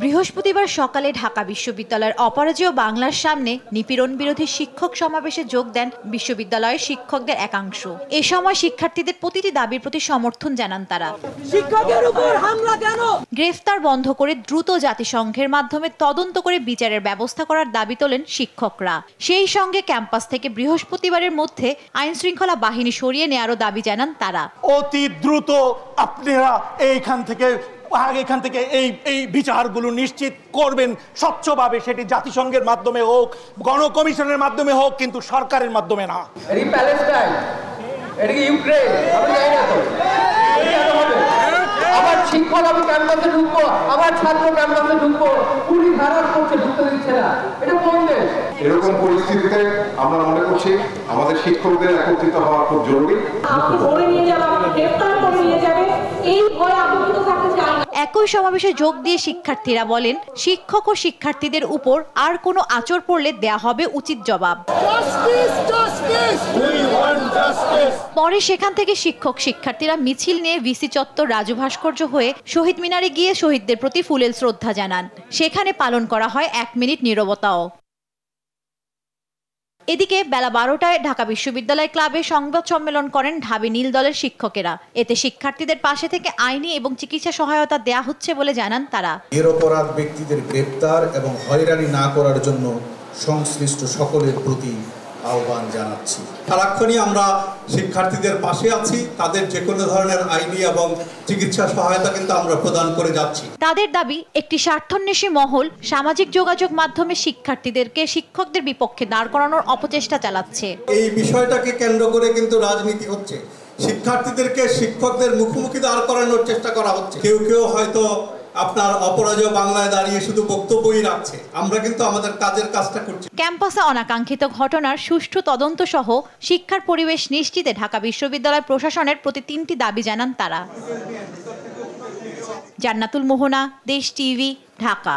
বৃহস্পতিবার সকালে ঢাকা বিশ্ববিদ্যালয়ের অপরাজেয় বাংলার সামনে নিপীড়ন বিরোধী শিক্ষক সমাবেশে যোগ দেন বিশ্ববিদ্যালয়ের শিক্ষকদের একাংশ। এ সময় শিক্ষার্থীদের প্রতিটি দাবির প্রতি সমর্থন জানান তারা। শিক্ষকের উপর হামলা কেন? গ্রেফতার বন্ধ করে দ্রুত জাতিসংঘের মাধ্যমে তদন্ত করে বিচারের ব্যবস্থা করার দাবি তোলেন শিক্ষকরা। সেই সঙ্গে ক্যাম্পাস থেকে বৃহস্পতিবারের মধ্যে আইন শৃঙ্খলা বাহিনী সরিয়ে নেওয়ারও দাবি জানান তারা। অতি দ্রুত আপনারা এখান থেকে এই বিচারগুলো নিশ্চিত করবেন স্বচ্ছভাবে, সেটি জাতিসংঘের মাধ্যমে হোক, গণকমিশনের মাধ্যমে হোক, কিন্তু সরকারের মাধ্যমে না। এটি প্যালেস্টাইন, এটি ইউক্রেন, আমি জানি না তো। আবার শিক্ষক আমি ক্যাম্পাসে ঢুকবো, আবার ছাত্র ক্যাম্পাসে ঢুকবো, পুলিশ হ্যারাস করছে, ঢুকতে দিচ্ছে না। এটা কোন দেশ? এরকম পরিস্থিতিতে আমরা মনে করছি আমাদের শিক্ষকদের একত্রিত হওয়া খুব জরুরি। একই সমাবেশে যোগ দিয়ে শিক্ষার্থীরা বলেন, শিক্ষক ও শিক্ষার্থীদের উপর আর কোনো আঁচড় পড়লে দেয়া হবে উচিত জবাব। পরে সেখান থেকে শিক্ষক শিক্ষার্থীরা মিছিল নিয়ে ভিসি চত্বর, রাজু ভাস্কর্য হয়ে শহীদ মিনারে গিয়ে শহীদদের প্রতি ফুলেল শ্রদ্ধা জানান। সেখানে পালন করা হয় 1 মিনিট নীরবতাও। এদিকে বেলা 12টায় ঢাকা বিশ্ববিদ্যালয় ক্লাবে সংবাদ সম্মেলন করেন ঢাবি নীল দলের শিক্ষকেরা। এতে শিক্ষার্থীদের পাশে থেকে আইনি এবং চিকিৎসা সহায়তা দেয়া হচ্ছে বলে জানান তারা। নিরপরাধ ব্যক্তিদের গ্রেপ্তার এবং হয়রানি না করার জন্য সংশ্লিষ্ট সকলের প্রতি আহ্বান জানাচ্ছি। সারাক্ষণই আমরা শিক্ষার্থীদের পাশে আছি, তাদের যে কোনো ধরনের আইনি এবং চিকিৎসা সহায়তা কিন্তু আমরা প্রদান করে যাচ্ছি। তাদের দাবি, একটি স্বার্থান্বেষী মহল সামাজিক যোগাযোগ মাধ্যমে শিক্ষার্থীদেরকে শিক্ষকদের বিপক্ষে দাঁড় করানোর অপচেষ্টা চালাচ্ছে। এই বিষয়টাকে কেন্দ্র করে কিন্তু রাজনীতি হচ্ছে, শিক্ষার্থীদেরকে শিক্ষকদের মুখোমুখি দাঁড় করানোর চেষ্টা করা হচ্ছে। কেউ কেউ হয়তো আপনার অপরাজেয় বাংলায় দাঁড়িয়ে শুধু বক্তব্যই রাখছে, আমরা কিন্তু আমাদের কাজের কাজটা করছি। ক্যাম্পাসে অনাকাঙ্ক্ষিত ঘটনার সুষ্ঠু তদন্ত সহ শিক্ষার পরিবেশ নিশ্চিতে ঢাকা বিশ্ববিদ্যালয় প্রশাসনের প্রতি 3টি দাবি জানান তারা। জান্নাতুল মোহনা, দেশ টিভি, ঢাকা।